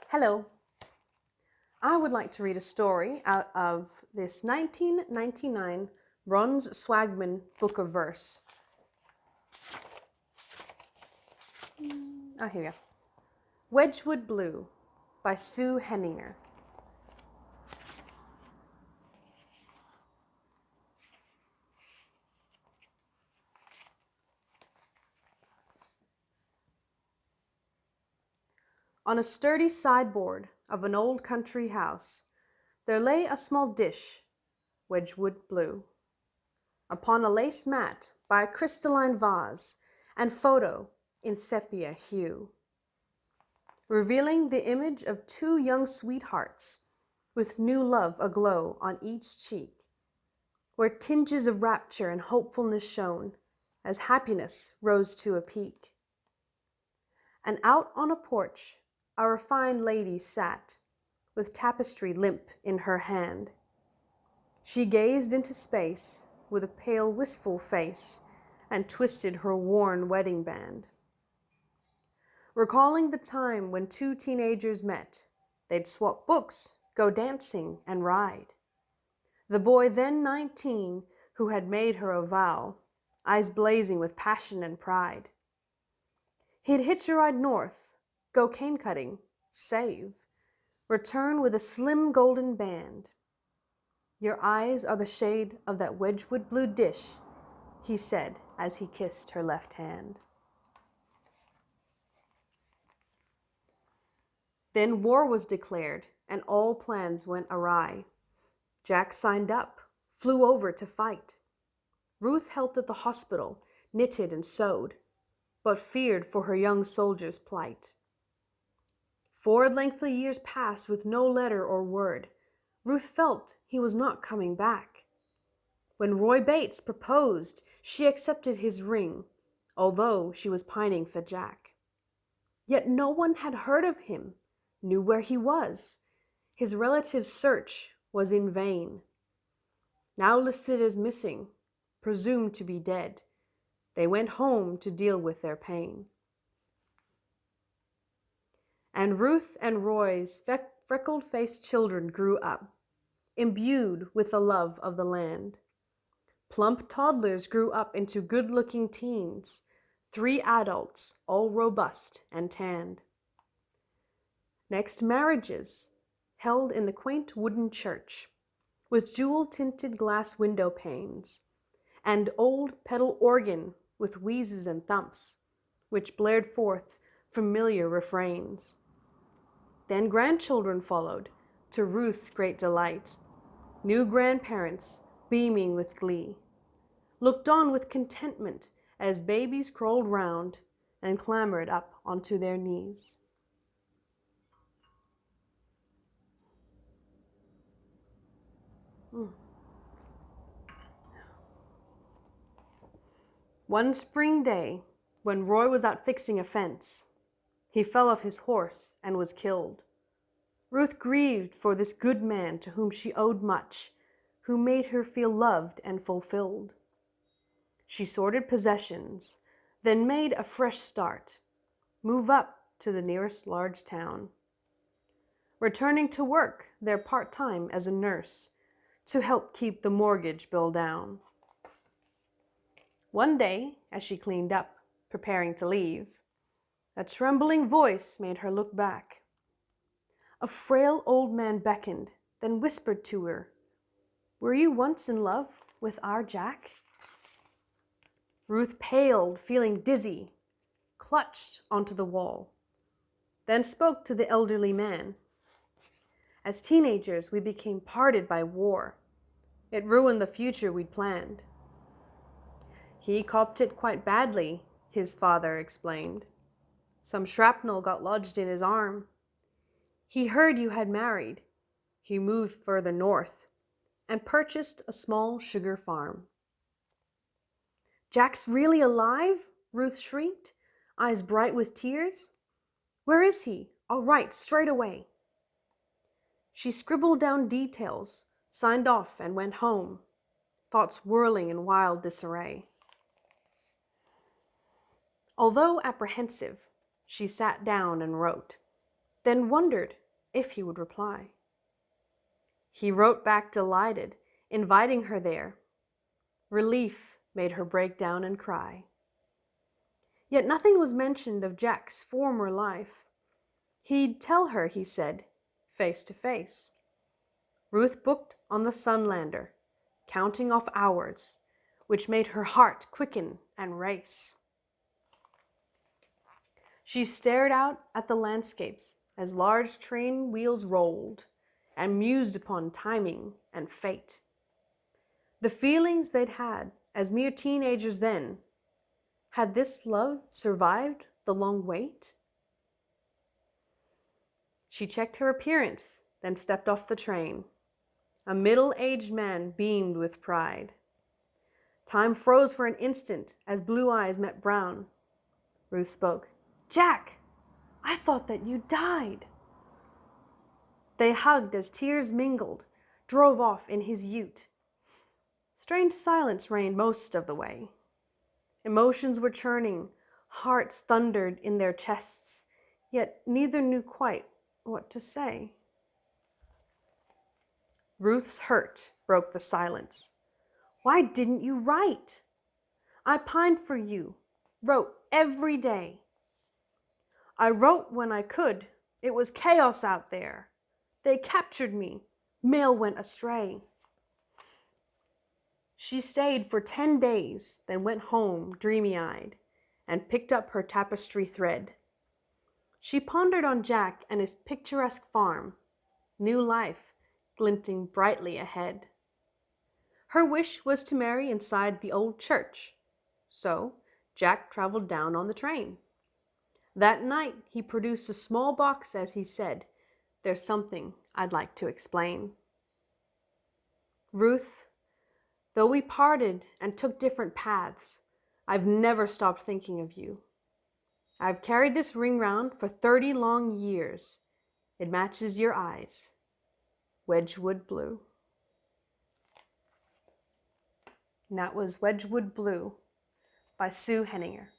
Hello. I would like to read a story out of this 1999 Ron's Swagman book of verse. Here we go. Wedgwood Blue by Sue Henninger. On a sturdy sideboard of an old country house, there lay a small dish, Wedgwood Blue. Upon a lace mat by a crystalline vase and photo in sepia hue, revealing the image of two young sweethearts with new love aglow on each cheek, where tinges of rapture and hopefulness shone as happiness rose to a peak. And out on a porch a refined lady sat, with tapestry limp in her hand. She gazed into space with a pale, wistful face and twisted her worn wedding band. Recalling the time when two teenagers met, they'd swap books, go dancing, and ride. The boy then 19, who had made her a vow, eyes blazing with passion and pride. He'd hitch a ride north, go cane cutting, save, return with a slim golden band. Your eyes are the shade of that Wedgwood Blue dish, he said as he kissed her left hand. Then war was declared and all plans went awry. Jack signed up, flew over to fight. Ruth helped at the hospital, knitted and sewed, but feared for her young soldier's plight. 4 lengthy years passed with no letter or word. Ruth felt he was not coming back. When Roy Bates proposed, she accepted his ring, although she was pining for Jack. Yet no one had heard of him, knew where he was. His relatives' search was in vain. Now listed as missing, presumed to be dead, they went home to deal with their pain. And Ruth and Roy's freckled-faced children grew up, imbued with the love of the land. Plump toddlers grew up into good-looking teens, 3 adults, all robust and tanned. Next, marriages, held in the quaint wooden church, with jewel-tinted glass window panes, and old pedal organ with wheezes and thumps, which blared forth familiar refrains. Then grandchildren followed, to Ruth's great delight. New grandparents, beaming with glee, looked on with contentment as babies crawled round and clambered up onto their knees. One spring day, when Roy was out fixing a fence, he fell off his horse and was killed. Ruth grieved for this good man to whom she owed much, who made her feel loved and fulfilled. She sorted possessions, then made a fresh start, move up to the nearest large town, returning to work there part-time as a nurse to help keep the mortgage bill down. One day, as she cleaned up, preparing to leave, a trembling voice made her look back. A frail old man beckoned, then whispered to her, "Were you once in love with our Jack?" Ruth paled, feeling dizzy, clutched onto the wall, then spoke to the elderly man. "As teenagers, we became parted by war. It ruined the future we'd planned." "He copped it quite badly," his father explained. "Some shrapnel got lodged in his arm. He heard you had married. He moved further north and purchased a small sugar farm." "Jack's really alive?" Ruth shrieked, eyes bright with tears. "Where is he? I'll write straight away." She scribbled down details, signed off, and went home, thoughts whirling in wild disarray. Although apprehensive, she sat down and wrote. then wondered if he would reply. He wrote back delighted, inviting her there. Relief made her break down and cry. Yet nothing was mentioned of Jack's former life. He'd tell her, he said, face to face. Ruth booked on the Sunlander, counting off hours, which made her heart quicken and race. She stared out at the landscapes as large train wheels rolled, and mused upon timing and fate. The feelings they'd had as mere teenagers then, had this love survived the long wait? She checked her appearance, then stepped off the train. A middle-aged man beamed with pride. Time froze for an instant as blue eyes met brown. Ruth spoke. "Jack, I thought that you died." They hugged as tears mingled, drove off in his ute. Strange silence reigned most of the way. Emotions were churning, hearts thundered in their chests, yet neither knew quite what to say. Ruth's hurt broke the silence. "Why didn't you write? I pined for you, wrote every day. I wrote when I could. It was chaos out there. They captured me. Mail went astray." She stayed for 10 days, then went home dreamy-eyed and picked up her tapestry thread. She pondered on Jack and his picturesque farm, new life glinting brightly ahead. Her wish was to marry inside the old church, so Jack traveled down on the train. That night he produced a small box as he said, "There's something I'd like to explain." "Ruth, though we parted and took different paths, I've never stopped thinking of you. I've carried this ring round for 30 long years. It matches your eyes. Wedgwood Blue." And that was Wedgwood Blue by Sue Henninger.